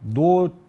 2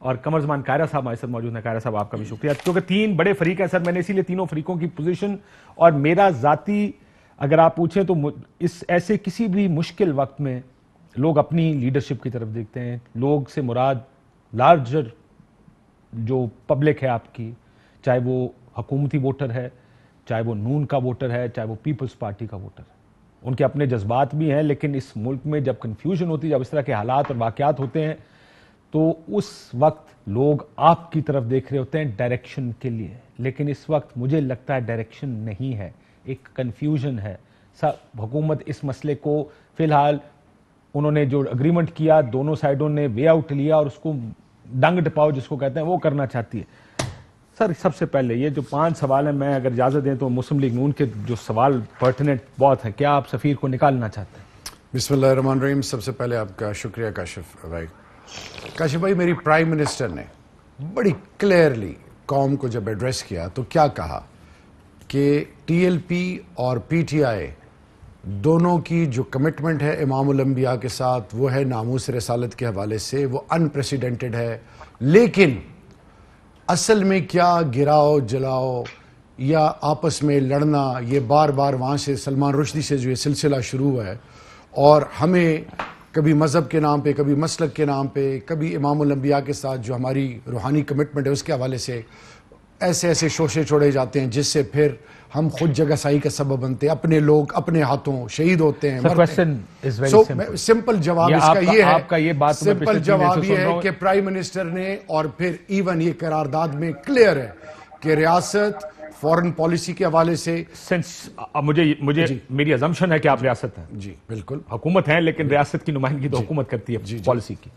اور قمر زمان قاہرہ صاحب ہمارے ساتھ موجود ہیں. قاہرہ صاحب آپ کا بھی شکریہ, کیونکہ تین بڑے فریق ہیں سر. میں نے اسی لیے تینوں فریقوں کی پوزیشن اور میرا ذاتی اگر آپ پوچھیں تو اس ایسے کسی بھی مشکل وقت میں لوگ اپنی لیڈرشپ کی طرف دیکھتے ہیں. لوگ سے مراد لارجر جو پبلک ہے آپ کی, چاہے وہ حکومتی ووٹر ہے, چاہے وہ نون کا ووٹر ہے, چاہے وہ پیپلز پارٹی کا ووٹر ہے. ان کے اپنے جذبات بھی ہیں, لیکن اس ملک میں جب کنفیوژن ہوتی ہے, جب اس طرح کے حالات اور واقعات ہوتے ہیں, تو اس وقت لوگ آپ کی طرف دیکھ رہے ہوتے ہیں ڈائریکشن کے لیے. لیکن اس وقت مجھے لگتا ہے ڈائریکشن نہیں ہے, ایک کنفیوژن ہے. حکومت اس مسئلے کو فی الحال انہوں نے جو اگریمنٹ کیا, دونوں سائیڈوں نے وے آؤٹ لیا اور اس کو ڈنگ ٹپاؤ جس کو کہتے ہیں وہ کرنا چاہتی ہے. سر سب سے پہلے یہ جو 5 سوال ہیں, میں اگر اجازت دیں تو مسلم لیگ نون کے جو سوال پرٹیننٹ بہت ہیں, کیا آپ سفیر کو نکالنا چاہتے ہیں؟ بسم اللہ الرحمن الرحیم. سب سے پہلے آپ کا شکریہ کاشف بھائی. کاشف بھائی, میری پرائم منسٹر نے بڑی کلیئرلی قوم کو جب ایڈریس کیا تو کیا کہا کہ ٹی ایل پی اور پی ٹی آئی دونوں کی جو کمٹمنٹ ہے امام الانبیاء کے ساتھ وہ ہے ناموس رسالت کے حوالے سے, وہ انپریسیڈنٹڈ ہے. لیکن اصل میں کیا گراؤ جلاؤ یا آپس میں لڑنا, یہ بار بار وہاں سے سلمان رشدی سے جو یہ سلسلہ شروع ہوا ہے, اور ہمیں کبھی مذہب کے نام پہ, کبھی مسلک کے نام پہ, کبھی امام الانبیاء کے ساتھ جو ہماری روحانی کمٹمنٹ ہے اس کے حوالے سے ایسے ایسے شوشے چھوڑے جاتے ہیں جس سے پھر ہم خود جگہ سائی کا سبب بنتے ہیں, اپنے لوگ اپنے ہاتھوں شہید ہوتے ہیں, مرتے ہیں. سمپل جواب اس کا یہ ہے, سمپل جواب یہ ہے کہ پرائم منسٹر نے, اور پھر ایون یہ قرارداد میں کلیئر ہے کہ ریاست فورن پالیسی کے حوالے سے مجھے میری ازمپشن ہے کہ آپ ریاست ہیں. جی بالکل حکومت ہیں, لیکن ریاست کی نمائندگی تو حکومت کرتی ہے. پالیسی کی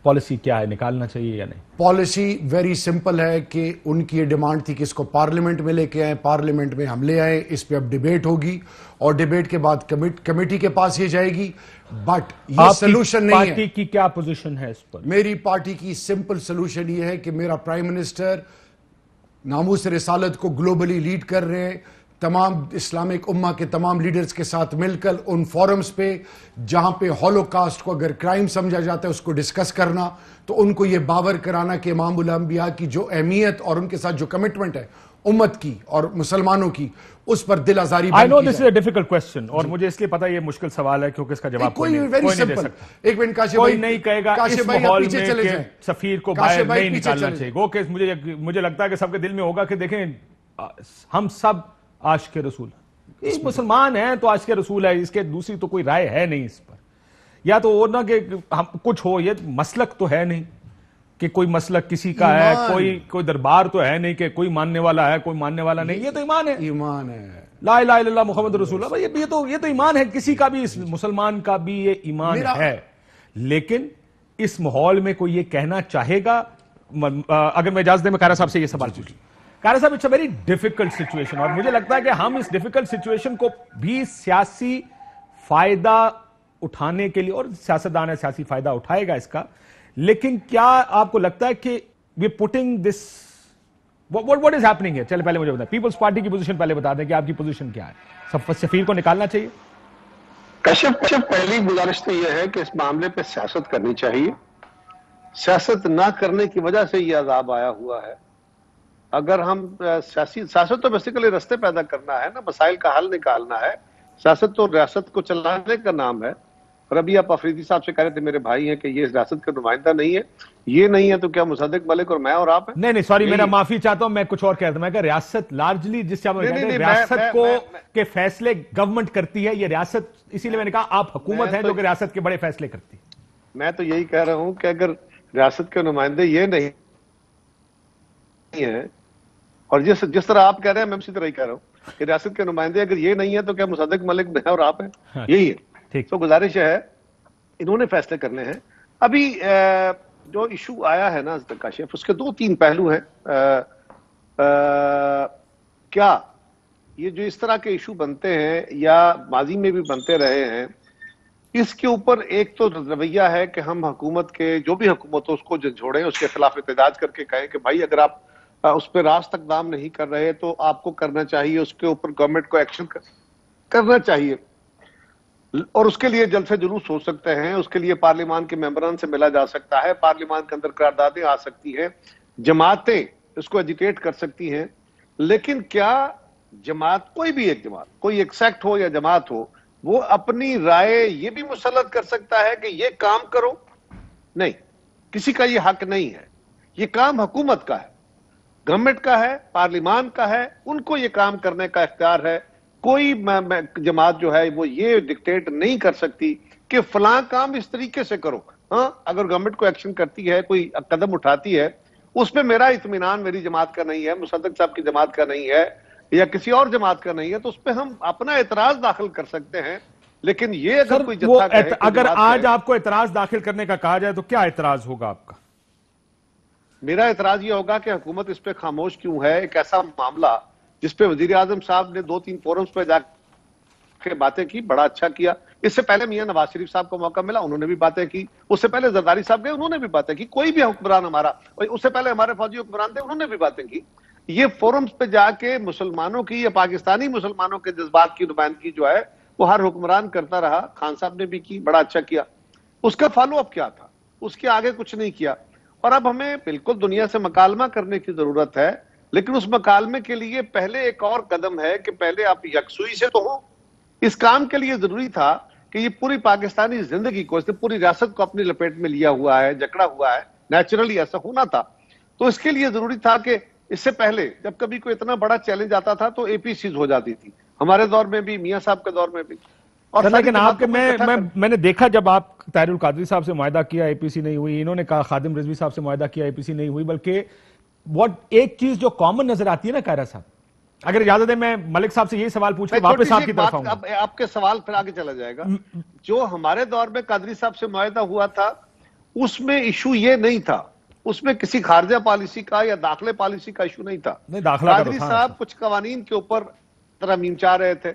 پالیسی کیا ہے, نکالنا چاہیے یا نہیں؟ پالیسی ویری سمپل ہے کہ ان کی یہ ڈیمانڈ تھی کہ اس کو پارلیمنٹ میں لے کے آئیں, پارلیمنٹ میں ہم لے آئیں, اس پہ اب ڈیبیٹ ہوگی اور ڈیبیٹ کے بعد کمیٹی کے پاس یہ جائے گی. بٹ یہ سلوشن نہیں ہے. پارٹی کی کیا پوزیشن ہے اس پر؟ میری پارٹی کی سمپل سلوشن یہ ہے کہ میرا پرائم منسٹر ناموس رسالت کو گلوبلی لیڈ کر رہے ہیں, تمام اسلامک امہ کے تمام لیڈرز کے ساتھ مل کر ان فورمز پہ جہاں پہ ہولوکاسٹ کو اگر کرائم سمجھا جاتا ہے اس کو ڈسکس کرنا, تو ان کو یہ باور کرانا کہ امام الانبیاء کی جو اہمیت اور ان کے ساتھ جو کمٹمنٹ ہے امت کی اور مسلمانوں کی, اس پر دل آزاری I know this is a difficult question, اور مجھے اس لیے پتا یہ مشکل سوال ہے کیونکہ اس کا جواب کوئی نہیں دے سکتا. ایک منٹ کاشف کوئی نہیں کہے گا اس ماحول میں کہ سفیر کو باہر نہیں نکالنا چاہیے. وہ کہ مجھے لگتا ہے کہ سب کے دل میں ہوگا کہ دیکھیں ہم سب عاشق رسول ہیں, مسلمان ہیں تو عاشق رسول ہے, اس کے دوسری تو کوئی رائے ہے نہیں اس پر. یا تو وہ نہ کہ کچھ ہو, یہ مسلک تو ہے نہیں کہ کوئی مسلک کسی کا ہے, کوئی دربار تو ہے نہیں کہ کوئی ماننے والا ہے کوئی ماننے والا نہیں. یہ تو ایمان ہے, ایمان ہے, لا الہ الا اللہ محمد رسول اللہ. یہ تو ایمان ہے کسی کا بھی, اس مسلمان کا بھی یہ ایمان ہے. لیکن اس ماحول میں کوئی یہ کہنا چاہے گا, اگر میں اجازت دیں میں قاہرہ صاحب سے یہ سوال پوچھوں. قاہرہ صاحب, it's a very difficult situation, اور مجھے لگتا ہے کہ ہم اس ڈیفیکلٹ سچویشن کو بھی سیاسی فائدہ اٹھانے کے لیے, اور سیاستدان ہے سیاسی فائدہ اٹھائے گا اس کا, لیکن کیا آپ کو لگتا ہے کہ we putting this what is happening ہے؟ چلے پہلے مجھے بتائیں, پیپلز پارٹی کی پوزیشن پہلے بتا دیں کہ آپ کی پوزیشن کیا ہے. سفیر کو نکالنا چاہیے؟ کشف پہلی گزارش تو یہ ہے کہ اس معاملے پہ سیاست کرنی چاہیے. سیاست نہ کرنے کی وجہ سے یہ عذاب آیا ہوا ہے. اگر ہم سیاست تو بیسیکلی رستے پیدا کرنا ہے نا, مسائل کا حل نکالنا ہے. سیاست تو ریاست کو چلانے کا نام ہے. اور ابھی آپ افریدی صاحب سے کہہ رہے تھے میرے بھائی ہیں کہ یہ ریاست کا نمائندہ نہیں ہے, یہ نہیں ہے تو کیا مصدق ملک اور میں اور آپ ہیں؟ نہیں سوری, میرا معافی چاہتا ہوں, میں کچھ اور کہہ رہا تھا. میں کہ ریاست لارجلی جس سے آپ کہتے ہیں ریاست کو کے فیصلے گورنمنٹ کرتی ہے, یہ ریاست, اسی لیے میں نے کہا آپ حکومت ہیں جو کہ ریاست کے بڑے فیصلے کرتی ہے. میں تو یہی کہہ رہا ہوں کہ اگر ریاست کے نمائندے یہ نہیں ہیں, اور جس طرح آپ کہہ رہے ہیں میں اسی طرح ہی کہہ رہا ہوں کہ ریاست کے نمائندے اگر یہ نہیں ہے تو کیا مصدق ملک میں اور آپ ہیں؟ یہی ہے. تو گزارش ہے انہوں نے فیصلے کرنے ہیں. ابھی جو ایشو آیا ہے نا کاشف, اس کے 2-3 پہلو ہیں. کیا یہ جو اس طرح کے ایشو بنتے ہیں یا ماضی میں بھی بنتے رہے ہیں, اس کے اوپر ایک تو رویہ ہے کہ ہم حکومت کے جو بھی حکومت ہو اس کو جھوڑیں, اس کے خلاف احتجاج کر کے کہیں کہ بھائی اگر آپ اس پہ راست اقدام نہیں کر رہے تو آپ کو کرنا چاہیے, اس کے اوپر گورنمنٹ کو ایکشن کرنا چاہیے. اور اس کے لیے جلسے جلوس ہو سکتے ہیں, اس کے لیے پارلیمان کے ممبران سے ملا جا سکتا ہے, پارلیمان کے اندر قراردادیں آ سکتی ہیں, جماعتیں اس کو ایجیٹیٹ کر سکتی ہیں. لیکن کیا جماعت, کوئی بھی ایک جماعت, کوئی ایک سیکٹ ہو یا جماعت ہو, وہ اپنی رائے یہ بھی مسلط کر سکتا ہے کہ یہ کام کرو؟ نہیں, کسی کا یہ حق نہیں ہے. یہ کام حکومت کا ہے, گورنمنٹ کا ہے, پارلیمان کا ہے, ان کو یہ کام کرنے کا اختیار ہے. کوئی جماعت جو ہے وہ یہ ڈکٹیٹ نہیں کر سکتی کہ فلاں کام اس طریقے سے کرو. ہاں, اگر گورنمنٹ کو ایکشن کرتی ہے, کوئی قدم اٹھاتی ہے, اس پہ میرا اطمینان میری جماعت کا نہیں ہے, مصدق صاحب کی جماعت کا نہیں ہے, یا کسی اور جماعت کا نہیں ہے, تو اس پہ ہم اپنا اعتراض داخل کر سکتے ہیں. لیکن یہ اگر کوئی جتھا کہے, اگر آج آپ کو اعتراض داخل کرنے کا کہا جائے تو کیا اعتراض ہوگا آپ کا؟ میرا اعتراض یہ ہوگا کہ حکومت اس پہ خاموش کیوں ہے. ایک ایسا معاملہ جس پہ وزیر اعظم صاحب نے 2-3 فورمز پہ جا کے باتیں کی, بڑا اچھا کیا. اس سے پہلے میاں نواز شریف صاحب کو موقع ملا, انہوں نے بھی باتیں کی. اس سے پہلے زرداری صاحب گئے, انہوں نے بھی باتیں کی. کوئی بھی حکمران ہمارا, اس سے پہلے ہمارے فوجی حکمران تھے, انہوں نے بھی باتیں کی. یہ فورمز پہ جا کے مسلمانوں کی یا پاکستانی مسلمانوں کے جذبات کی نمائندگی جو ہے وہ ہر حکمران کرتا رہا. خان صاحب نے بھی کی, بڑا اچھا کیا. اس کا فالو اپ کیا تھا؟ اس کے آگے کچھ نہیں کیا. اور اب ہمیں بالکل دنیا سے مکالمہ کرنے کی ضرورت ہے, لیکن اس مکالمے کے لیے پہلے ایک اور قدم ہے کہ پہلے آپ یکسوئی سے تو ہوں. اس کام کے لیے ضروری تھا کہ یہ پوری پاکستانی زندگی کو, اس نے پوری ریاست کو اپنی لپیٹ میں لیا ہوا ہے, جکڑا ہوا ہے. نیچرلی ایسا ہونا تھا. تو اس کے لیے ضروری تھا کہ اس سے پہلے جب کبھی کوئی اتنا بڑا چیلنج آتا تھا تو اے پی سیز ہو جاتی تھی, ہمارے دور میں بھی, میاں صاحب کے دور میں بھی. اور لیکن آپ کے میں نے دیکھا جب آپ طاہر القادری صاحب سے معاہدہ کیا, اے پی سی نہیں ہوئی. انہوں نے کہا خادم رضوی صاحب سے معاہدہ کیا, اے پی سی نہیں ہوئی. بلکہ ایک چیز جو کامن نظر آتی ہے نا قائرہ صاحب, اگر اجازت ہے میں ملک صاحب سے یہی سوال پوچھ کے واپس آپ کی طرف آؤں گا. آپ کے سوال پھر آگے چلا جائے گا. جو ہمارے دور میں قادری صاحب سے معاہدہ ہوا تھا اس میں ایشو یہ نہیں تھا, اس میں کسی خارجہ پالیسی کا یا داخلے پالیسی کا ایشو نہیں تھا. قادری صاحب کچھ قوانین کے اوپر ترمیم چاہ رہے تھے.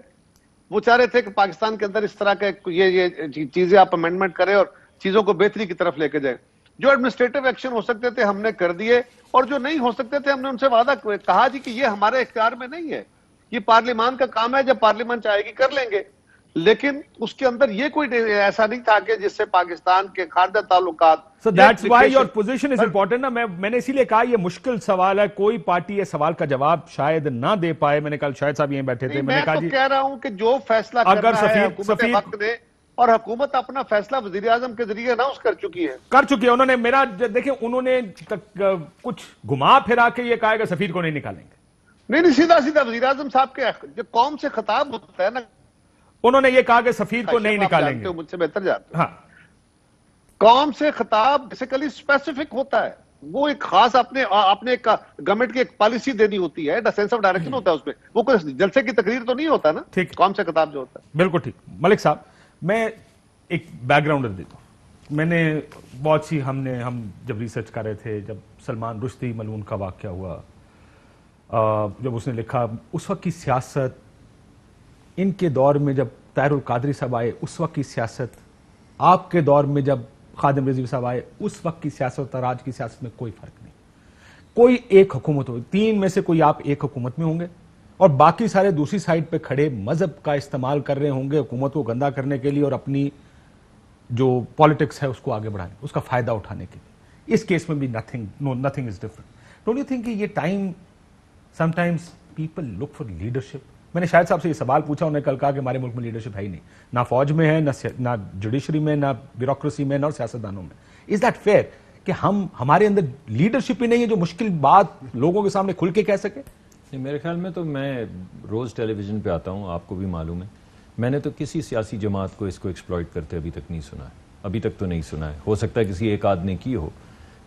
وہ چاہ رہے تھے کہ پاکستان کے اندر اس طرح کے یہ چیزیں آپ امینڈمنٹ کریں اور چیزوں کو بہتری کی طرف لے کے جائیں. جو ایڈمنسٹریٹو ایکشن ہو سکتے تھے ہم نے کر دیے, اور جو نہیں ہو سکتے تھے ہم نے ان سے وعدہ کہا جی کہ یہ ہمارے اختیار میں نہیں ہے, یہ پارلیمان کا کام ہے, جب پارلیمان چاہے گی کر لیں گے. لیکن اس کے اندر یہ کوئی ایسا نہیں تھا کہ جس سے پاکستان کے خارجہ تعلقات. So that's why your position is important نا. میں نے اسی لیے کہا یہ مشکل سوال ہے, کوئی پارٹی یہ سوال کا جواب شاید نہ دے پائے. میں نے کل شاہد صاحب یہیں بیٹھے تھے, میں نے کہا جی میں تو کہہ رہا ہوں کہ جو فیصلہ کرنا ہے حکومت وقت نے, اور حکومت اپنا فیصلہ وزیر اعظم کے ذریعے اناؤنس کر چکی ہے. انہوں نے میرا دیکھیں, انہوں نے کچھ گھما پھرا کے یہ کہا کہ سفیر کو نہیں نکالیں گے. نہیں, سیدھا سیدھا وزیر اعظم صاحب کے جو قوم سے خطاب ہوتا ہے نا, انہوں نے یہ کہا کہ سفیر کو نہیں نکالیں گے. مجھ سے بہتر جانتے ہاں, قوم سے خطاب بیسیکلی اسپیسیفک ہوتا ہے. وہ ایک خاص اپنے ایک گورنمنٹ کی ایک پالیسی دینی ہوتی ہے, سینس آف ڈائریکشن ہوتا ہے اس میں. وہ کوئی جلسے کی تقریر تو نہیں ہوتا نا, قوم سے خطاب جو ہوتا ہے. بالکل ٹھیک. ملک صاحب میں ایک بیک گراؤنڈر دیتا ہوں. میں نے بہت سی ہم جب ریسرچ کر رہے تھے, جب سلمان رشدی ملعون کا واقعہ ہوا, جب اس نے لکھا اس وقت کی سیاست, ان کے دور میں جب طاہر القادری صاحب آئے اس وقت کی سیاست, آپ کے دور میں جب خادم رضوی صاحب آئے اس وقت کی سیاست اور آج کی سیاست میں کوئی فرق نہیں. کوئی ایک حکومت ہو, 3 میں سے کوئی آپ ایک حکومت میں ہوں گے, اور باقی سارے دوسری سائڈ پہ کھڑے مذہب کا استعمال کر رہے ہوں گے حکومت کو گندا کرنے کے لیے اور اپنی جو پالیٹکس ہے اس کو آگے بڑھانے, اس کا فائدہ اٹھانے کے لیے. اس کیس میں بھی nothing is different. Don't you think کہ یہ time sometimes people look for leadership. میں نے شاہد صاحب سے یہ سوال پوچھا, انہوں نے کل کہا کہ ہمارے ملک میں لیڈرشپ ہے ہی نہیں, نہ فوج میں ہے, نہ جوڈیشری میں, نہ بیوروکریسی میں, نہ سیاستدانوں میں. از دیٹ فیئر کہ ہمارے اندر لیڈرشپ ہی نہیں ہے جو مشکل بات لوگوں کے سامنے کھل کے کہہ سکے؟ میرے خیال میں تو میں روز ٹیلی ویژن پہ آتا ہوں, آپ کو بھی معلوم ہے, میں نے تو کسی سیاسی جماعت کو اس کو ایکسپلائٹ کرتے ابھی تک نہیں سنا ہے. ابھی تک تو نہیں سنا ہے. ہو سکتا ہے کسی ایک آدھ نے کی ہو,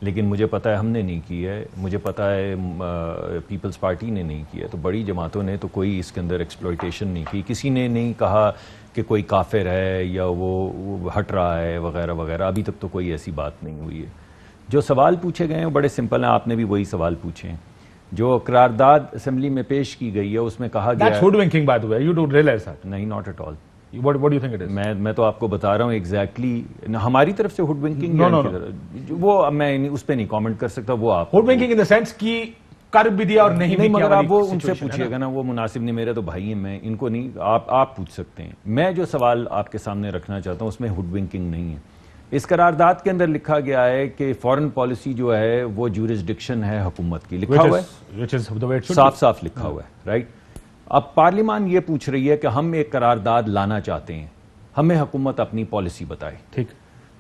لیکن مجھے پتہ ہے ہم نے نہیں کی ہے. مجھے پتہ ہے پیپلز پارٹی نے نہیں کی ہے. تو بڑی جماعتوں نے تو کوئی اس کے اندر ایکسپلائٹیشن نہیں کی. کسی نے نہیں کہا کہ کوئی کافر ہے یا وہ ہٹ رہا ہے وغیرہ وغیرہ. ابھی تک تو کوئی ایسی بات نہیں ہوئی ہے. جو سوال پوچھے گئے ہیں وہ بڑے سمپل ہیں, آپ نے بھی وہی سوال پوچھے ہیں. جو قرارداد اسمبلی میں پیش کی گئی ہے اس میں کہا گیا نہیں, not at all. What do you think it is? میں تو آپ کو بتا رہا ہوں ایگزیکٹلی ہماری طرف سے ہوڈ ونکنگ, وہ میں اس پہ نہیں کامنٹ کر سکتا. وہ آپ ہوڈ ونکنگ ان دا سینس کی کر بھی دیا اور نہیں بھی کیا. مگر آپ وہ ان سے پوچھیے گا نا, وہ مناسب نہیں, میرے تو بھائی ہیں, میں ان کو نہیں, آپ پوچھ سکتے ہیں. میں جو سوال آپ کے سامنے رکھنا چاہتا ہوں اس میں ہوڈ ونکنگ نہیں ہے. اس قرارداد کے اندر لکھا گیا ہے کہ فورن پالیسی جو ہے وہ جورسڈکشن ہے حکومت کی, لکھا ہوا ہے, صاف صاف لکھا ہوا ہے, رائٹ. اب پارلیمان یہ پوچھ رہی ہے کہ ہم ایک قرارداد لانا چاہتے ہیں, ہمیں حکومت اپنی پالیسی بتائے. ٹھیک.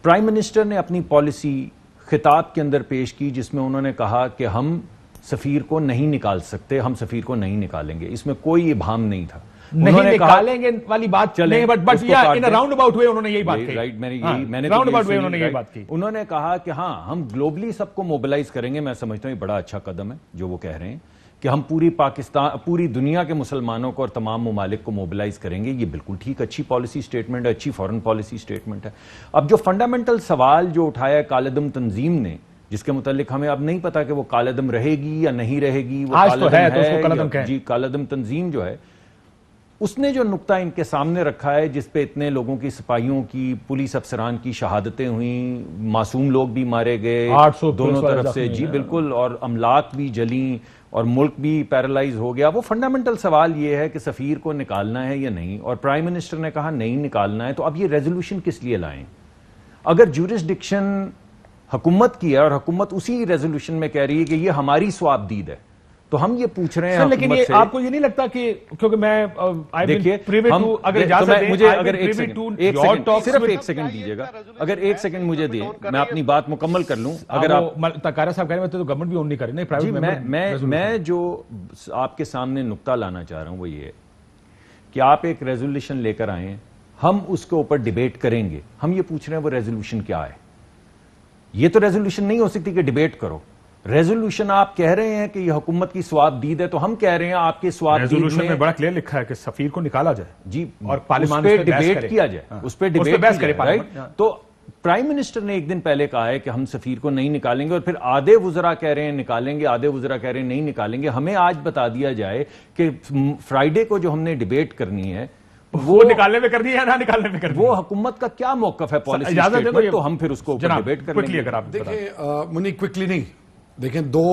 پرائم منسٹر نے اپنی پالیسی خطاب کے اندر پیش کی جس میں انہوں نے کہا کہ ہم سفیر کو نہیں نکال سکتے, ہم سفیر کو نہیں نکالیں گے. اس میں کوئی ابہام نہیں تھا. نہیں نکالیں گے والی بات نہیں, بٹ راؤنڈ اباؤٹ ہوئے انہوں نے یہی بات کہی. رائٹ, میں نے راؤنڈ اباؤٹ ہوئے انہوں نے یہی بات کی. انہوں نے کہا کہ ہاں ہم گلوبلی سب کو موبلائز کریں گے. میں سمجھتا ہوں یہ بڑا اچھا قدم ہے جو وہ کہہ رہے ہیں کہ ہم پوری دنیا کے مسلمانوں کو اور تمام ممالک کو موبلائز کریں گے. یہ بالکل ٹھیک, اچھی پالیسی سٹیٹمنٹ ہے, اچھی فورن پالیسی سٹیٹمنٹ ہے. اب جو فنڈامنٹل سوال جو اٹھایا ہے کالعدم تنظیم نے, جس کے متعلق ہمیں اب نہیں پتا کہ وہ کالعدم رہے گی یا نہیں رہے گی, وہ کالعدم تنظیم جو ہے اس نے جو نقطہ ان کے سامنے رکھا ہے جس پہ اتنے لوگوں کی, سپاہیوں کی, پولیس افسران کی شہادتیں ہوئیں, معصوم لوگ بھی مارے گئے دونوں طرف سے, جی بالکل, اور املاک بھی جلیں اور ملک بھی پیرالائز ہو گیا. وہ فنڈامنٹل سوال یہ ہے کہ سفیر کو نکالنا ہے یا نہیں, اور پرائم منسٹر نے کہا نہیں نکالنا ہے. تو اب یہ ریزولوشن کس لیے لائیں؟ اگر جورسڈکشن حکومت کی ہے اور حکومت اسی ریزولوشن میں کہہ رہی ہے کہ یہ ہماری سواب دید ہے, تو ہم یہ پوچھ رہے ہیں لیکن یہ آپ کو یہ نہیں لگتا کہ کیونکہ میں دیکھیے صرف ایک سیکنڈ دیجیے گا, اگر ایک سیکنڈ مجھے دیں میں اپنی بات مکمل کر لوں. اگر آپ تقارا صاحب کہہ رہے ہیں تو گورنمنٹ بھی اون نہیں کرے. میں جو آپ کے سامنے نقطہ لانا چاہ رہا ہوں وہ یہ ہے کہ آپ ایک ریزولوشن لے کر آئیں, ہم اس کے اوپر ڈیبیٹ کریں گے. ہم یہ پوچھ رہے ہیں وہ ریزولوشن کیا ہے. یہ تو ریزولوشن نہیں ہو سکتی کہ ڈیبیٹ کرو. ریزولوشن آپ کہہ رہے ہیں کہ یہ حکومت کی سواب دید ہے, تو ہم کہہ رہے ہیں آپ کے سواب دید ریزولوشن میں بڑا کلیئر لکھا ہے کہ سفیر کو نکالا جائے, جی, اور پارلیمان پہ ڈیبیٹ کیا جائے, اس پہ ڈیبیٹ کرے. تو پرائم منسٹر نے ایک دن پہلے کہا ہے کہ ہم سفیر کو نہیں نکالیں گے, اور پھر آدھے وزراء کہہ رہے ہیں نکالیں گے, آدھے وزراء کہہ رہے ہیں نہیں نکالیں گے. ہمیں آج بتا دیا جائے کہ فرائیڈے کو جو ہم نے ڈیبیٹ کرنی ہے وہ نکالنے میں کرنی ہے یا نہ نکالنے میں کرنی ہے, وہ حکومت کا کیا موقف ہے پالیسی سٹیٹمنٹ, تو ہم پھر اس کو ڈیبیٹ کریں گے. دیکھیں منی کوئکلی نہیں, دیکھیں دو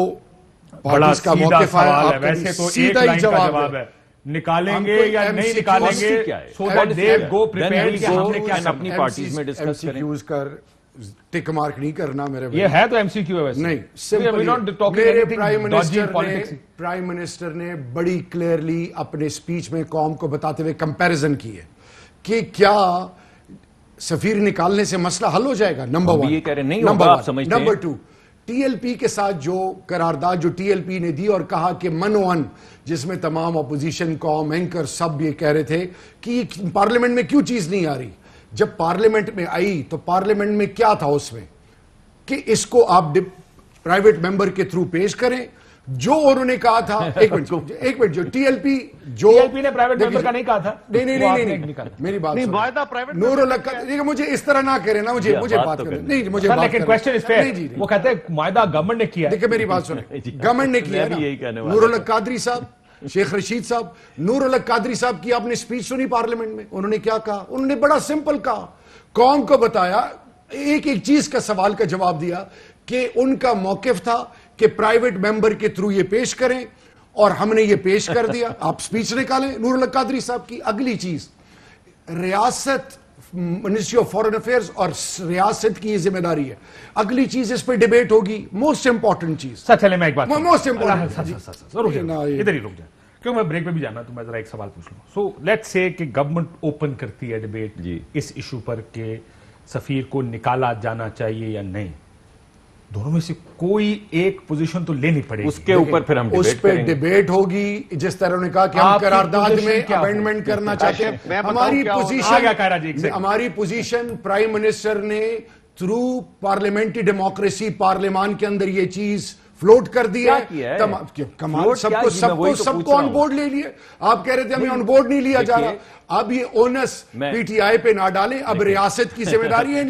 پارٹیز کا موقف ہے, ویسے تو ایک لائن کا جواب ہے, نکالیں گے یا نہیں نکالیں گے, so that they go prepared کہ ہم نے کیا اپنی پارٹیز میں ڈسکس کریں. ٹک مارک نہیں کرنا میرے یہ ہے تو ایم سی کیو ہے ویسے نہیں, میرے پرائم منسٹر نے بڑی کلیئرلی اپنے سپیچ میں قوم کو بتاتے ہوئے کمپیریزن کی ہے کہ کیا سفیر نکالنے سے مسئلہ حل ہو جائے گا. Number 1. Number 2, T L P کے ساتھ جو قرارداد جو ٹی ایل پی نے دی اور کہا کہ منوان, جس میں تمام اپوزیشن قوم اینکر سب یہ کہہ رہے تھے کہ پارلیمنٹ میں کیوں چیز نہیں آ رہی, جب پارلیمنٹ میں آئی تو پارلیمنٹ میں کیا تھا اس میں کہ اس کو آپ پرائیویٹ ممبر کے تھرو پیش کریں, جو انہوں نے کہا تھا. ایک منٹ, جو ٹی ایل پی نے پرائیویٹ ممبر کا نہیں کہا تھا. نہیں, میری بات نور اللہ, مجھے اس طرح نہ کریں نا, مجھے بات کریں. نہیں مجھے لیکن کوسچن از فیئر, وہ کہتے ہیں معاہدہ گورنمنٹ نے کیا ہے. دیکھیں میری بات سنیں, گورنمنٹ نے کیا ہے. نور اللہ قادری صاحب, شیخ رشید صاحب, نور اللہ قادری صاحب کی آپ نے سپیچ سنی پارلیمنٹ میں, انہوں نے کیا کہا؟ انہوں نے بڑا سمپل کہا, قوم کو بتایا, ایک چیز کا سوال کا جواب دیا کہ ان کا موقف تھا کہ پرائیویٹ ممبر کے تھرو یہ پیش کریں, اور ہم نے یہ پیش کر دیا. آپ سپیچ نکالیں نور اللہ قادری صاحب کی. اگلی چیز, ریاست منسٹری آف فورن افیئرز اور ریاست کی یہ ذمہ داری ہے. اگلی چیز اس پہ ڈیبیٹ ہوگی, موسٹ امپورٹنٹ چیز. چلے میں ایک بات, موسٹ امپورٹنٹ ادھر ہی رک جائیں کیوں میں بریک پہ بھی جانا, تو میں ذرا ایک سوال پوچھ لوں. سو لیٹس سے کہ گورنمنٹ اوپن کرتی ہے ڈیبیٹ اس ایشو پر کہ سفیر کو نکالا جانا چاہیے یا نہیں, دونوں میں سے کوئی ایک پوزیشن تو لینی پڑے گی. اس کے اوپر پھر ہم اس پہ ڈیبیٹ ہوگی, جس طرح انہوں نے کہا کہ ہم قرارداد میں امینڈمنٹ کرنا چاہتے ہیں. ہماری پوزیشن پرائم منسٹر نے تھرو پارلیمنٹری ڈیموکریسی پارلیمان کے اندر یہ چیز فلوٹ کر دیا ہے. کمال, سب کو آن بورڈ لے لیے. آپ کہہ رہے تھے ہمیں آن بورڈ نہیں لیا جا رہا. اب یہ اونس پی ٹی آئی پہ نہ ڈالیں, اب ریاست کی ذمہ داری ہے.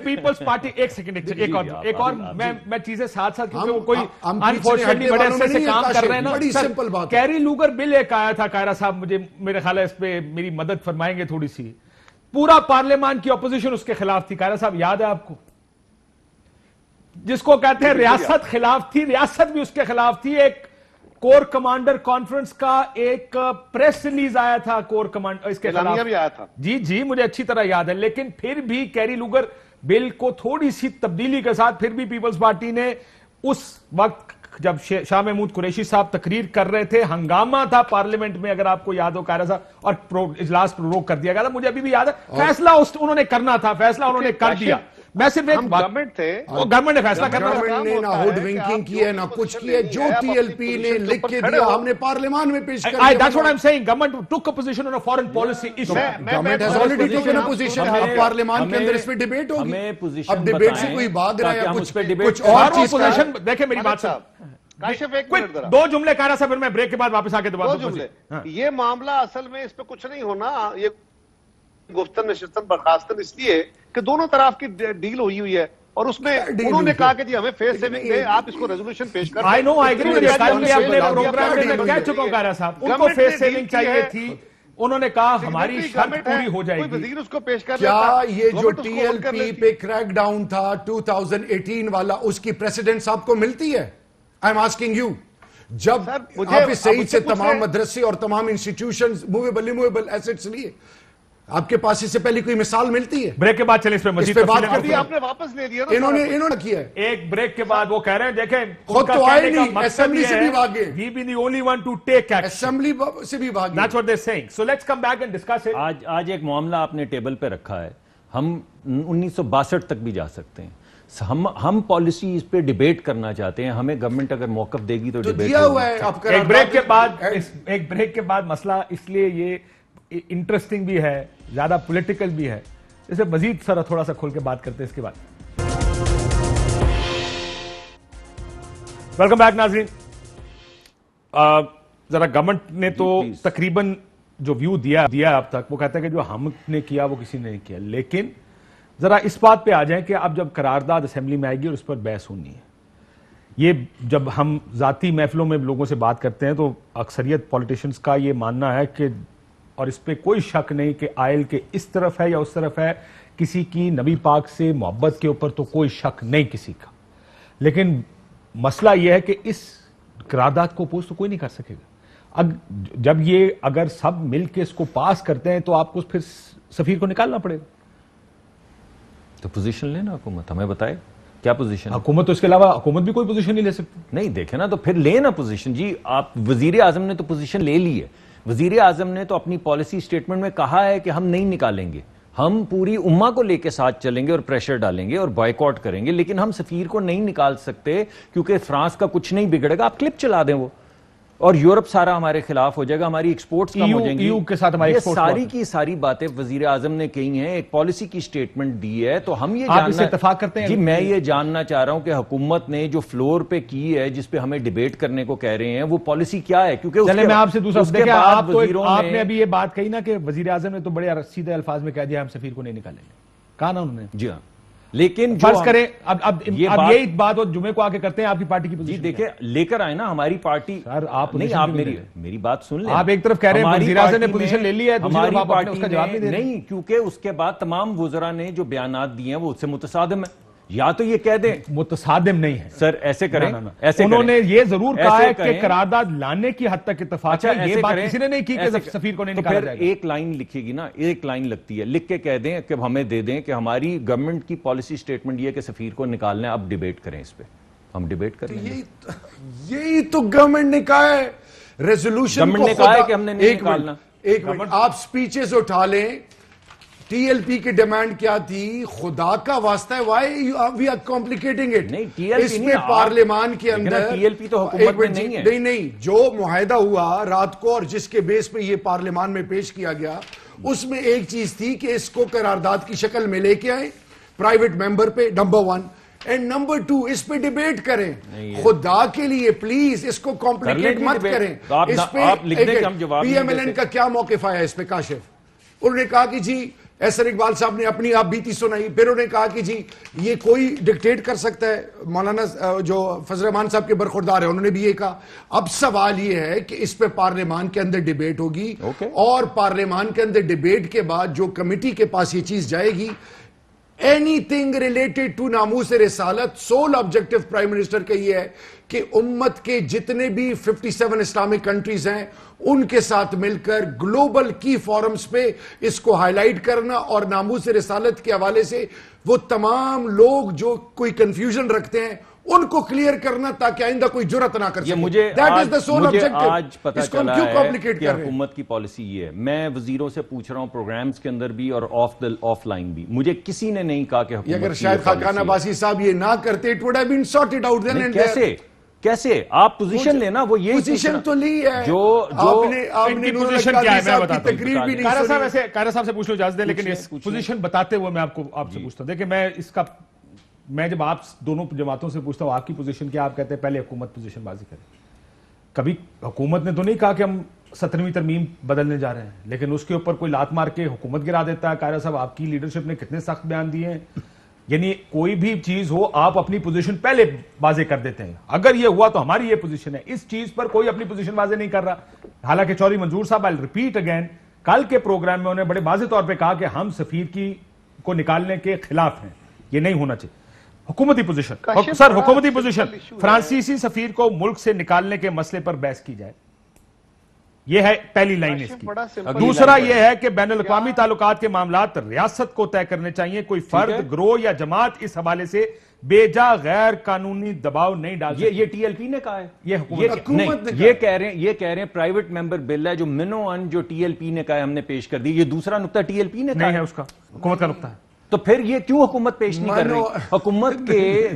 پیپلز پارٹی, ایک سیکنڈ, ایک اور میں چیزیں ساتھ ساتھ, کیونکہ وہ کوئی انفارچونیٹلی بڑے عرصے سے کام کر رہے ہیں نا. بڑی سمپل بات, کیری لوگر بل ایک آیا تھا, کائرہ صاحب مجھے میرے خیال ہے اس پہ میری مدد فرمائیں گے تھوڑی سی. پورا پارلیمان کی اپوزیشن اس کے خلاف تھی, کائرہ صاحب یاد ہے آپ کو؟ جس کو کہتے ہیں ریاست خلاف تھی, ریاست بھی اس کے خلاف تھی. ایک کور کمانڈر کانفرنس کا ایک پریس ریلیز آیا تھا کور کمانڈر اس کے خلاف بھی آیا تھا. جی مجھے اچھی طرح یاد ہے. لیکن پھر بھی کیری لوگر بل کو تھوڑی سی تبدیلی کے ساتھ پھر بھی پیپلز پارٹی نے اس وقت جب شاہ محمود قریشی صاحب تقریر کر رہے تھے, ہنگامہ تھا پارلیمنٹ میں, اگر آپ کو یاد ہو قاہرہ صاحب, اور اجلاس پروروگ کر دیا گیا تھا. مجھے ابھی بھی یاد ہے فیصلہ انہوں نے کرنا تھا, فیصلہ انہوں نے کر دیا. میں صرف ایک گورنمنٹ تھے, وہ گورنمنٹ نے فیصلہ کرنا تھا. گورنمنٹ نے نہ ہوڈ ونکنگ کی ہے نہ کچھ کی ہے. جو ٹی ایل پی نے لکھ کے دیا ہم نے پارلیمان میں پیش کر دیا. That's what I'm saying. Government took a position on a foreign policy issue. Government has already taken a position. اب پارلیمان کے اندر اس پہ ڈیبیٹ ہوگی. اب ڈیبیٹ سے کوئی بھاگ رہا ہے یا کچھ اور چیز کا ہے. دیکھیں میری بات صاحب, کاشف ایک منٹ ذرا, 2 جملے کہہ رہا صاحب, پھر میں بریک کے بعد واپس آ کے دوبارہ 2 جملے. یہ معاملہ اصل میں اس پہ کچھ نہیں ہونا, یہ گفتن نشستن برخاستن اس لیے کہ دونوں طرف کی ڈیل ہوئی ہے, اور اس میں انہوں نے کہا کہ جی ہمیں فیس سیونگ دے, آپ اس کو ریزولوشن پیش کر دیں. I know, I agree with you. کل میں اپنے پروگرام میں کہہ چکا ہوں کہہ رہا صاحب, ان کو فیس سیونگ چاہیے تھی. انہوں نے کہا ہماری شرط پوری ہو جائے گی. وزیر اس کو پیش کر کیا یہ جو ٹی ایل پی پہ کریک ڈاؤن تھا 2018 والا, اس کی پریسیڈنٹس آپ کو ملتی ہے؟ I'm asking you. جب حافظ سعید سے تمام مدرسے اور تمام انسٹیٹیوشنز موویبل ایسٹس لیے, آپ کے پاس اس سے پہلے کوئی مثال ملتی ہے؟ بریک کے بعد چلیں اس پہ مزید بات کر دی, آپ نے واپس لے دیا نا. انہوں نے کیا ہے. ایک بریک کے بعد وہ کہہ رہے ہیں دیکھیں خود تو آئے نہیں, اسمبلی سے بھی بھاگے. We be the only one to take action. Assembly سے بھی بھاگے. That's what they're saying. So let's come back and discuss it. آج ایک معاملہ آپ نے ٹیبل پہ رکھا ہے, ہم 1962 تک بھی جا سکتے ہیں. ہم پالیسیز پہ ڈیبیٹ کرنا چاہتے ہیں, ہمیں گورنمنٹ اگر موقف دے گی تو ڈیبیٹ دیا ہوا ہے. ایک بریک کے بعد مسئلہ اس لیے یہ انٹرسٹنگ بھی ہے, زیادہ پولیٹیکل بھی ہے, اسے مزید سر تھوڑا سا کھول کے بات کرتے ہیں اس کے بعد. ویلکم بیک ناظرین. ذرا گورنمنٹ نے تو تقریباً جو ویو دیا اب تک, وہ کہتا ہے کہ جو ہم نے کیا وہ کسی نے نہیں کیا. لیکن ذرا اس بات پہ آ جائیں کہ اب جب قرارداد اسمبلی میں آئے گی اور اس پر بحث ہونی ہے, یہ جب ہم ذاتی محفلوں میں لوگوں سے بات کرتے ہیں تو اکثریت پولیٹیشنز کا یہ ماننا ہے کہ, اور اس پہ کوئی شک نہیں کہ آئل کے اس طرف ہے یا اس طرف ہے, کسی کی نبی پاک سے محبت کے اوپر تو کوئی شک نہیں کسی کا. لیکن مسئلہ یہ ہے کہ اس قرارداد کو اپوز تو کوئی نہیں کر سکے گا. جب یہ اگر سب مل کے اس کو پاس کرتے ہیں تو آپ کو پھر سفیر کو نکالنا پڑے گا. تو پوزیشن لینا حکومت, ہمیں بتائے کیا پوزیشن. حکومت تو اس کے علاوہ حکومت بھی کوئی پوزیشن نہیں لے سکتی. نہیں دیکھیں نا, تو پھر لینا پوزیشن. جی آپ وزیر اعظم نے تو پوزیشن لے لی ہے. وزیر اعظم نے تو اپنی پالیسی سٹیٹمنٹ میں کہا ہے کہ ہم نہیں نکالیں گے, ہم پوری امہ کو لے کے ساتھ چلیں گے اور پریشر ڈالیں گے اور بائیکاٹ کریں گے, لیکن ہم سفیر کو نہیں نکال سکتے کیونکہ فرانس کا کچھ نہیں بگڑے گا. آپ کلپ چلا دیں وہ, اور یورپ سارا ہمارے خلاف ہو جائے گا, ہماری ایکسپورٹس کم ہو جائیں گی. یہ ساری کی ساری باتیں وزیر اعظم نے کہی ہیں, ایک پالیسی کی سٹیٹمنٹ دی ہے. تو ہم یہ جاننا اتفاق کرتے ہیں. جی میں یہ جاننا چاہ رہا ہوں کہ حکومت نے جو فلور پہ کی ہے, جس پہ ہمیں ڈیبیٹ کرنے کو کہہ رہے ہیں, وہ پالیسی کیا ہے. کیونکہ چلیں میں آپ سے دوسرا, آپ نے ابھی یہ بات کہی نا کہ وزیر اعظم نے تو بڑے سیدھے الفاظ میں کہہ دیا ہم سفیر کو نہیں نکالیں گے, کہا نا انہوں نے. جی ہاں, لیکن فرض کریں اب یہی بات جمعے کو آ کے کرتے ہیں آپ کی پارٹی کی پوزیشن. جی دیکھیں لے کر آئے نا ہماری پارٹی. سر آپ نہیں, آپ میری بات سن لیں. آپ ایک طرف کہہ رہے ہیں وزیر اعظم نے پوزیشن لے لی ہے, ہماری پارٹی نہیں, کیونکہ اس کے بعد تمام وزراء نے جو بیانات دیے ہیں وہ اس سے متصادم ہے. یا تو یہ کہہ دیں متصادم نہیں ہے سر, ایسے کریں. انہوں نے یہ ضرور کہا ہے کہ قرارداد لانے کی حد تک اتفاق ہے, یہ بات کسی نے نہیں کی کہ سفیر کو نہیں نکالا جائے گا. ایک لائن لکھے گی نا, ایک لائن لگتی ہے, لکھ کے کہہ دیں کہ ہمیں دے دیں کہ ہماری گورنمنٹ کی پالیسی سٹیٹمنٹ یہ ہے کہ سفیر کو نکالنا ہے, اب ڈیبیٹ کریں اس پہ, ہم ڈیبیٹ کریں. یہی تو گورنمنٹ نے کہا ہے, ریزولوشن گورنمنٹ نے کہا ہے کہ ہم نے نہیں نکالنا. ایک منٹ, آپ سپیچز اٹھا لیں. ٹی ایل پی کی ڈیمانڈ کیا تھی, خدا کا واسطہ ہے, why we are complicating it. اس میں پارلیمان کے اندر ٹی ایل پی تو حکومت میں نہیں ہے. نہیں, جو معاہدہ ہوا رات کو اور جس کے بیس پہ یہ پارلیمان میں پیش کیا گیا, اس میں ایک چیز تھی کہ اس کو قرارداد کی شکل میں لے کے آئیں پرائیویٹ ممبر پہ, نمبر 1, اینڈ نمبر 2 اس پہ ڈیبیٹ کریں. خدا کے لیے پلیز اس کو کمپلیکیٹ مت کریں. اس پہ پی ایم ایل این کا کیا موقف آیا اس پہ کاشف؟ انہوں نے کہا کہ جی احسن اقبال صاحب نے اپنی آپ بیتی سنائی, پھر انہوں نے کہا کہ جی یہ کوئی ڈکٹیٹ کر سکتا ہے. مولانا جو فضل الرحمان صاحب کے برخوردار ہیں, انہوں نے بھی یہ کہا. اب سوال یہ ہے کہ اس پہ پارلیمان کے اندر ڈیبیٹ ہوگی, اور پارلیمان کے اندر ڈیبیٹ کے بعد جو کمیٹی کے پاس یہ چیز جائے گی, anything related to ناموس رسالت. سول آبجیکٹو پرائم منسٹر کا یہ ہے کہ امت کے جتنے بھی 57 اسلامک کنٹریز ہیں ان کے ساتھ مل کر گلوبل کی فورمز پہ اس کو ہائی لائٹ کرنا اور ناموس رسالت کے حوالے سے وہ تمام لوگ جو کوئی کنفیوژن رکھتے ہیں ان کو کلیئر کرنا تاکہ آئندہ کوئی جرات نہ کر سکے. مجھے آج پتہ چلا ہے کہ ہیں حکومت کی پالیسی یہ ہے. میں وزیروں سے پوچھ رہا ہوں پروگرامز کے اندر بھی اور آف لائن بھی, مجھے کسی نے نہیں کہا کہ حکومت اگر شاید خاقان عباسی صاحب یہ نہ کرتے it would have been sorted out then and there. کیسے آپ پوزیشن لینا, وہ یہی پوزیشن تو لی ہے جو آپ نے نور القادری صاحب کی تقریر بھی نہیں سنی. قاہرہ صاحب سے پوچھ لو اجازت دیں, لیکن اس پوزیشن بتاتے ہوئے میں آپ سے پوچھتا ہوں. دیکھیں میں جب آپ دونوں جماعتوں سے پوچھتا ہوں آپ کی پوزیشن کیا, آپ کہتے ہیں پہلے حکومت پوزیشن بازی کرے. کبھی حکومت نے تو نہیں کہا کہ ہم 17ویں ترمیم بدلنے جا رہے ہیں, لیکن اس کے اوپر کوئی لات مار کے حکومت گرا دیتا ہے. قاہرہ صاحب آپ کی لیڈرشپ نے کتنے سخت بیان دیے ہیں. یعنی کوئی بھی چیز ہو آپ اپنی پوزیشن پہلے واضح کر دیتے ہیں. اگر یہ ہوا تو ہماری یہ پوزیشن ہے, اس چیز پر کوئی اپنی پوزیشن واضح نہیں کر رہا. حالانکہ چودھری منظور صاحب I'll repeat again, کل کے پروگرام میں انہوں نے بڑے واضح طور پہ کہا کہ ہم سفیر کو نکالنے کے خلاف ہیں, یہ نہیں ہونا چاہیے. حکومتی پوزیشن سر, حکومتی پوزیشن فرانسیسی سفیر کو ملک سے نکالنے کے مسئلے پر بحث کی جائے, یہ ہے پہلی لائن اس کی. دوسرا یہ ہے کہ بین الاقوامی تعلقات کے معاملات ریاست کو طے کرنے چاہیے, کوئی فرد, گروہ یا جماعت اس حوالے سے بے جا غیر قانونی دباؤ نہیں ڈال سکتی. یہ ٹی ایل پی نے کہا ہے, یہ حکومت یہ کہہ رہے ہیں پرائیویٹ ممبر بل ہے جو منو ان جو ٹی ایل پی نے کہا ہے ہم نے پیش کر دی. یہ دوسرا نقطہ ٹی ایل پی نے کہا ہے, اس کا حکومت کا نقطہ ہے. تو پھر یہ کیوں حکومت پیش نہیں کر رہی؟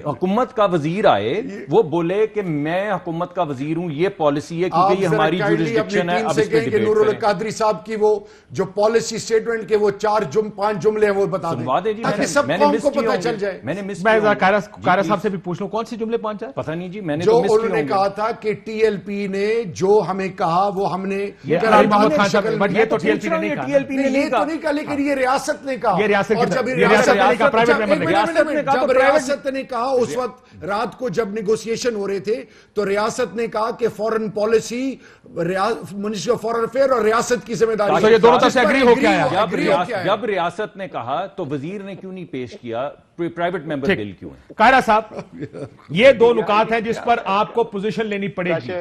حکومت کا وزیر آئے, وہ بولے کہ میں حکومت کا وزیر ہوں, یہ پالیسی ہے کیونکہ یہ ہماری جورسڈکشن ہے. اب اس پہ ڈیبیٹ نور القادری صاحب کی وہ جو پالیسی سٹیٹمنٹ کے وہ 4-5 جملے ہیں وہ بتا دیں تاکہ سب قوم کو پتہ چل جائے. میں قاہرہ صاحب سے بھی پوچھ لوں کون سی جملے 5 ہیں, پتہ نہیں جی. میں نے جو انہوں نے کہا تھا کہ ٹی ایل پی نے جو ہمیں کہا وہ ہم نے, یہ تو ٹی ایل پی نے نہیں کہا, لیکن یہ ریاست نے کہا. جب ریاست نے کہا اس وقت رات کو جب نیگوسیشن ہو رہے تھے تو ریاست نے کہا کہ foreign policy ministry of foreign affair اور ریاست کی ذمہ داری. یہ دونوں طرف سے ایگری ہو کے آیا. جب ریاست نے کہا تو وزیر نے کیوں نہیں پیش کیا, پرائیویٹ ممبر بل کیوں ہے؟ قاہرہ صاحب یہ دو نکات ہیں جس پر آپ کو پوزیشن لینی پڑے گی.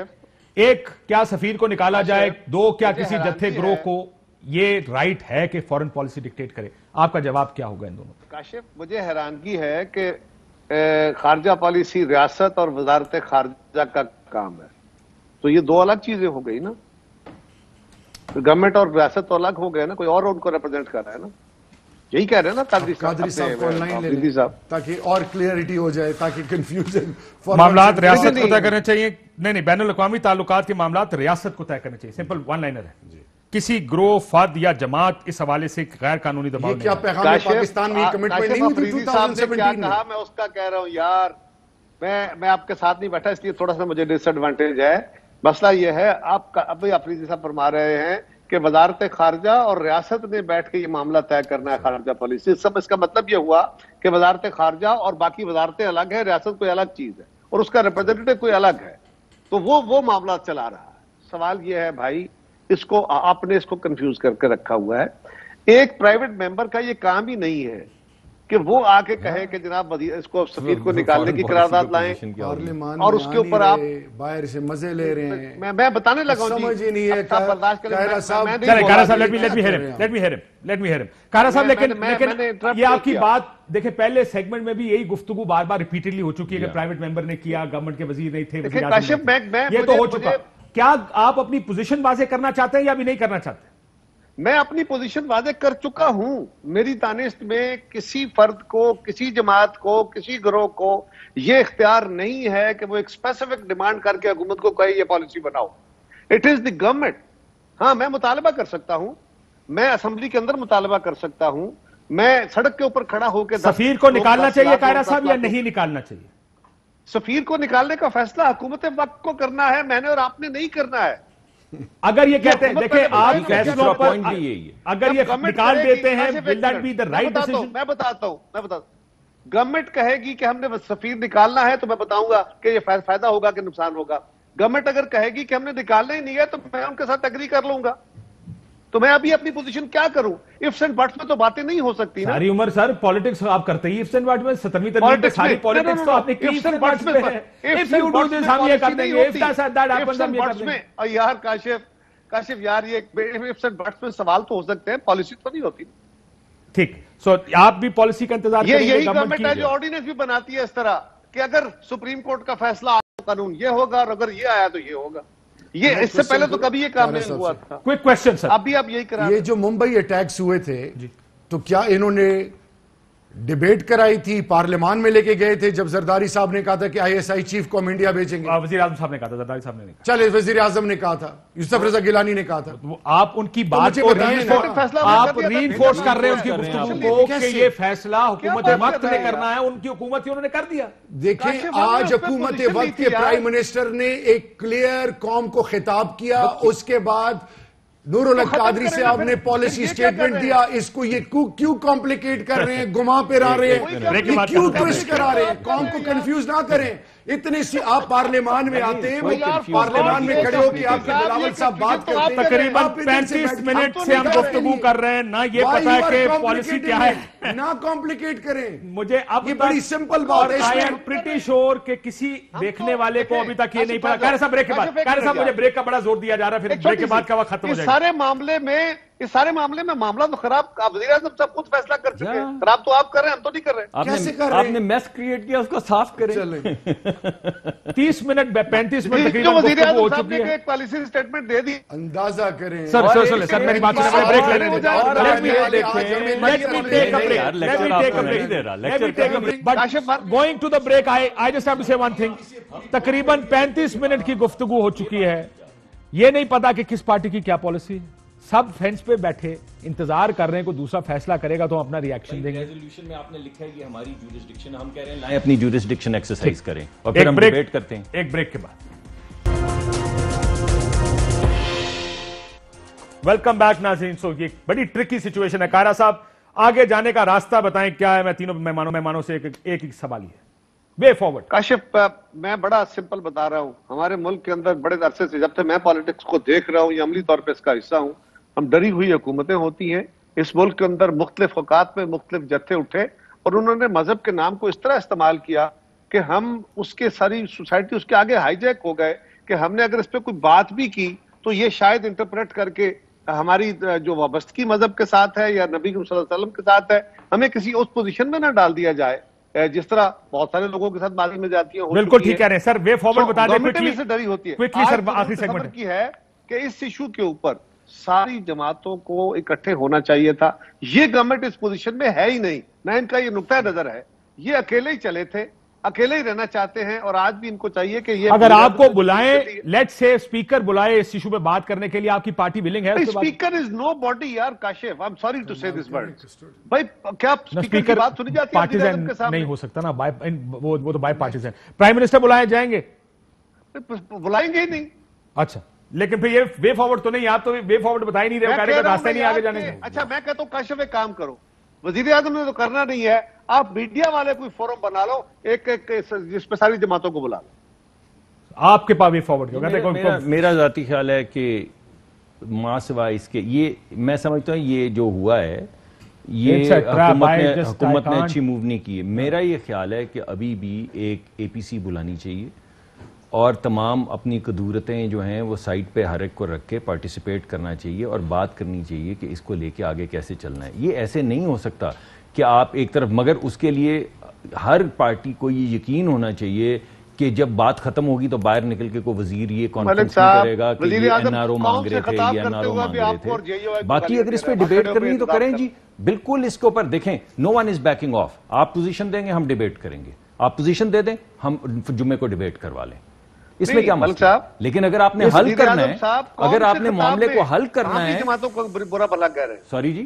ایک, کیا سفیر کو نکالا جائے. دو, کیا کسی جتھے گروہ کو یہ رائٹ ہے کہ فورن پالیسی ڈکٹیٹ کرے. آپ کا جواب کیا ہوگا ان دونوں؟ کاشف, مجھے حیرانگی ہے کہ خارجہ پالیسی ریاست اور وزارت خارجہ کا کام ہے, تو یہ دو الگ چیزیں ہو گئی نا. گورنمنٹ اور ریاست تو الگ ہو گئے نا, کوئی اور ان کو ریپرزینٹ کر رہا ہے نا. یہی کہہ رہے ہیں نا قادری صاحب کو آن لائن لے لیں تاکہ اور کلیئرٹی ہو جائے, تاکہ کنفیوژن. معاملات ریاست کو طے کرنے چاہیے. نہیں, بین الاقوامی تعلقات کے معاملات ریاست کو طے کرنے چاہیے. سمپل ون لائنر ہے. کسی گروہ, فرد یا جماعت اس حوالے سے غیر قانونی دباؤ نہیں. کیا پیغام پاکستان میں کمٹمنٹ نہیں ہوئی 2017 میں؟ میں اس کا کہہ رہا ہوں یار, میں آپ کے ساتھ نہیں بیٹھا اس لیے تھوڑا سا مجھے ڈس ایڈوانٹیج ہے. مسئلہ یہ ہے, آپ کا ابھی افریدی صاحب فرما رہے ہیں کہ وزارت خارجہ اور ریاست نے بیٹھ کے یہ معاملہ طے کرنا ہے خارجہ پالیسی. سب اس کا مطلب یہ ہوا کہ وزارت خارجہ اور باقی وزارتیں الگ ہیں, ریاست کوئی الگ چیز ہے اور اس کا ریپرزینٹیٹو کوئی الگ ہے, تو وہ معاملہ چلا رہا ہے. سوال یہ ہے بھائی, اس کو آپ نے اس کو کنفیوز کر کے رکھا ہوا ہے. ایک پرائیویٹ ممبر کا یہ کام ہی نہیں ہے کہ وہ آ کے کہے کہ جناب اس کو سفیر کو نکالنے کی قرارداد لائیں اور اس کے اوپر آپ باہر سے مزے لے رہے ہیں. میں بتانے لگا ہوں, سمجھ ہی نہیں ہے. برداشت قاہرہ صاحب لیکن یہ آپ کی بات دیکھیں, پہلے سیگمنٹ میں بھی یہی گفتگو بار بار ریپیٹڈلی ہو چکی ہے کہ پرائیویٹ ممبر نے کیا, گورنمنٹ کے وزیر نہیں تھے, یہ تو ہو چکا. کیا آپ اپنی پوزیشن واضح کرنا چاہتے ہیں یا بھی نہیں کرنا چاہتے؟ میں اپنی پوزیشن واضح کر چکا ہوں. میری دانست میں کسی فرد کو, کسی جماعت کو, کسی گروہ کو یہ اختیار نہیں ہے کہ وہ ایک اسپیسیفک ڈیمانڈ کر کے حکومت کو کہے یہ پالیسی بناؤ. It is the government. ہاں, میں مطالبہ کر سکتا ہوں, میں اسمبلی کے اندر مطالبہ کر سکتا ہوں, میں سڑک کے اوپر کھڑا ہو کے. سفیر کو نکالنا چاہیے قاہرہ صاحب یا نہیں نکالنا چاہیے؟ سفیر کو نکالنے کا فیصلہ حکومت وقت کو کرنا ہے, میں نے اور آپ نے نہیں کرنا ہے. اگر یہ کہتے ہیں, دیکھیں آپ فیصلوں پر اگر یہ نکال دیتے ہیں, will that be the right decision؟ میں بتاتا ہوں. گورنمنٹ کہے گی کہ ہم نے سفیر نکالنا ہے تو میں بتاؤں گا کہ یہ فائدہ ہوگا کہ نقصان ہوگا. گورنمنٹ اگر کہے گی کہ ہم نے نکالنا ہی نہیں ہے تو میں ان کے ساتھ اگری کر لوں گا. تو میں ابھی اپنی پوزیشن کیا کروں؟ ifs and buts میں تو باتیں نہیں ہو سکتی نا. ساری عمر سر پالیٹکس آپ کرتے ہی ifs and buts میں. 17ویں ترمیم پہ ساری پالیٹکس تو آپ نے کی ifs and buts پہ ہے. if you do this ہم یہ کر دیں گے, if that happens ہم یہ کر دیں گے. یار کاشف یار یہ ifs and buts میں سوال تو ہو سکتے ہیں, پالیسی تو نہیں ہوتی. ٹھیک, سو آپ بھی پالیسی کا انتظار کریں گے. یہی گورنمنٹ ہے جو آرڈیننس بھی بناتی ہے اس طرح کہ اگر سپریم کورٹ کا فیصلہ آیا تو قانون یہ ہوگا, اور اگر یہ آیا تو یہ ہوگا. یہ اس سے پہلے تو کبھی یہ کام نہیں ہوا تھا. کوئک کویسچن سر, اب بھی آپ یہی کرا. یہ جو ممبئی اٹیکس ہوئے تھے تو کیا انہوں نے ڈیبیٹ کرائی تھی, پارلیمان میں لے کے گئے تھے جب زرداری صاحب نے کہا تھا کہ ISI چیف کو ہم انڈیا بھیجیں گے؟ وزیر اعظم صاحب نے کہا تھا, زرداری صاحب نے نہیں کہا. چلے وزیر اعظم نے کہا تھا, یوسف رضا گیلانی نے کہا تھا. آپ ان کی بات کو ری انفورس کر رہے ہیں, ان کی گفتگو کو کہ یہ فیصلہ حکومت وقت نے کرنا ہے, ان کی حکومت ہی انہوں نے کر دیا. دیکھیں آج حکومت وقت کے پرائم منسٹر نے ایک کلیئر قوم کو خطاب کیا, اس کے بعد نور الحق قادری صاحب نے پالیسی سٹیٹمنٹ دیا. اس کو یہ کیوں کمپلیکیٹ کر رہے ہیں, گما پہ آ رہے ہیں, یہ کیوں ٹوسٹ کرا رہے ہیں, قوم کو کنفیوز نہ کریں. اتنے سی آپ پارلیمان میں آتے ہیں, پارلیمان میں کھڑے ہو کے آپ کے بلاول صاحب بات کرتے ہیں. تقریباً 35 منٹ سے ہم گفتگو کر رہے ہیں, نہ یہ پتا ہے کہ پالیسی کیا ہے. نہ کمپلیکیٹ کریں, مجھے اب یہ بڑی سمپل بات ہے. I am pretty sure کہ کسی دیکھنے والے کو ابھی تک یہ نہیں پتا. کہہ رہے صاحب بریک کے بعد, کہہ رہے صاحب مجھے بریک کا بڑا زور دیا جا رہا ہے, پھر بریک کے بعد کا وقت ختم ہو جائے گا. اس سارے معاملے میں معاملہ تو خراب, وزیر اعظم صاحب خود فیصلہ کر چکے ہیں. خراب تو آپ کر رہے ہیں, ہم تو نہیں کر رہے. کیسے کر رہے ہیں؟ آپ نے میس کریٹ کیا, اس کو صاف کریں. 30 منٹ 35 منٹ تقریباً وزیر گفتگو ہو اعظم صاحب چکی نے ہے. ایک پالیسی سٹیٹمنٹ دے دی. اندازہ کریں سر میری بات سنیں, بریک لینے دیں. Going to the break, I just have to say one thing. تقریباً 35 منٹ کی گفتگو ہو چکی ہے. یہ نہیں پتا کہ کس پارٹی کی کیا پالیسی. سب فینس پہ بیٹھے انتظار کر رہے ہیں, کوئی دوسرا فیصلہ کرے گا تو ہم اپنا ریاکشن دیں گے. ریزولوشن میں آپ نے لکھا ہے کہ ہماری جورسڈکشن, ہم کہہ رہے ہیں لائیں اپنی جورسڈکشن ایکسرسائز کریں اور پھر ہم ڈیبیٹ کرتے ہیں. ایک بریک کے بعد ویلکم بیک ناظرین. سو یہ بڑی ٹرکی سچویشن ہے. کارا صاحب آگے جانے کا راستہ بتائیں کیا ہے. میں تینوں مہمانوں سے ایک سوال ہی ہے, وے فارورڈ. کاشف میں بڑا سمپل بتا رہا ہوں. ہمارے ملک کے اندر بڑے عرصے سے جب سے میں پالیٹکس کو دیکھ رہا ہوں یا عملی طور پہ اس کا حصہ ہوں, ہم ڈری ہوئی حکومتیں ہوتی ہیں. اس ملک کے اندر مختلف اوقات میں مختلف جتھے اٹھے اور انہوں نے مذہب کے نام کو اس طرح استعمال کیا کہ ہم اس کے ساری سوسائٹی اس کے آگے ہائی جیک ہو گئے کہ ہم نے اگر اس پہ کوئی بات بھی کی تو یہ شاید انٹرپریٹ کر کے ہماری جو وابستگی مذہب کے ساتھ ہے یا نبی صلی اللہ علیہ وسلم کے ساتھ ہے, ہمیں کسی اس پوزیشن میں نہ ڈال دیا جائے جس طرح بہت سارے لوگوں کے ساتھ ماضی میں جاتی ہیں. بالکل ٹھیک کہہ رہے ہیں سر, وے فارورڈ بتا دیں کوئکلی سے ڈری ہوتی ہے. سر آخری سیگمنٹ کی ہے کہ اس ایشو کے اوپر ساری جماعتوں کو اکٹھے ہونا چاہیے تھا. یہ گورنمنٹ اس پوزیشن میں ہے ہی نہیں, نہ ان کا یہ نقطہ نظر ہے. یہ اکیلے ہی چلے تھے, اکیلے ہی رہنا چاہتے ہیں, اور آج بھی ان کو چاہیے کہ یہ اگر آپ کو بلائیں, لیٹ سے اسپیکر بلائے اس ایشو پہ بات کرنے کے لیے, آپ کی پارٹی ولنگ ہے؟ اسپیکر از نو باڈی یار Kashif, I am sorry to say this word. بھائی کیا اسپیکر کی بات سنی جاتی ہے پارٹیزن نہیں ہو سکتا نا, وہ تو بائی پارٹیزن. پرائم منسٹر بلائے جائیں گے؟ بلائیں گے ہی نہیں. اچھا, لیکن پھر یہ وے فارورڈ تو نہیں, آپ تو وے فارورڈ بتا ہی نہیں رہے, کہنے کا راستہ نہیں آگے جانے کا. اچھا میں کہتا ہوں کاشف ایک کام کرو, وزیر اعظم نے تو کرنا نہیں ہے, آپ میڈیا والے کوئی فورم بنا لو ایک جس پہ ساری جماعتوں کو بلا لو. آپ کے پاس وے فارورڈ کیوں؟ میرا ذاتی خیال ہے کہ ماں سوائے اس کے, یہ میں سمجھتا ہوں یہ جو ہوا ہے یہ حکومت نے اچھی موو نہیں کی ہے. میرا یہ خیال ہے کہ ابھی بھی ایک اے پی سی بلانی چاہیے اور تمام اپنی قدورتیں جو ہیں وہ سائٹ پہ ہر ایک کو رکھ کے پارٹیسپیٹ کرنا چاہیے اور بات کرنی چاہیے کہ اس کو لے کے آگے کیسے چلنا ہے. یہ ایسے نہیں ہو سکتا کہ آپ ایک طرف, مگر اس کے لیے ہر پارٹی کو یہ یقین ہونا چاہیے کہ جب بات ختم ہوگی تو باہر نکل کے کوئی وزیر یہ کانفرنس نہیں کرے گا کہ یہ این آر او مانگ رہے تھے, یہ این آر او مانگ رہے تھے. باقی اگر اس پہ ڈیبیٹ کرنی تو کریں جی, بالکل اس کے اوپر دیکھیں, نو ون از بیکنگ آف. آپ پوزیشن دیں گے ہم ڈیبیٹ کریں گے, آپ پوزیشن دے دیں ہم جمعے کو ڈیبیٹ کروا لیں, اس میں کیا مسئلہ ہے. لیکن اگر آپ نے حل کرنا ہے, اگر آپ نے معاملے کو حل کرنا ہے, جماعتوں کو برا بھلا کہہ رہے ہیں. سوری جی,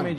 1,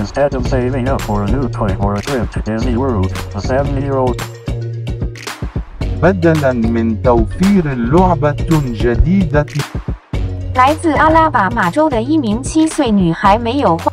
Instead of saving up for a new toy or a trip to Disney World, a 7-year-old بدلاً من توفير لعبة جديدة 来自阿拉巴马州的一名7岁女孩没有花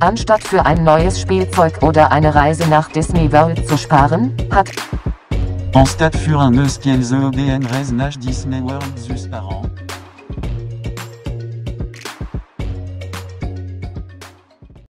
Anstatt für ein neues Spielzeug oder eine Reise nach Disney World zu sparen, hat En stade für un eus qu'elles EDN Reznach Disney World zus parents.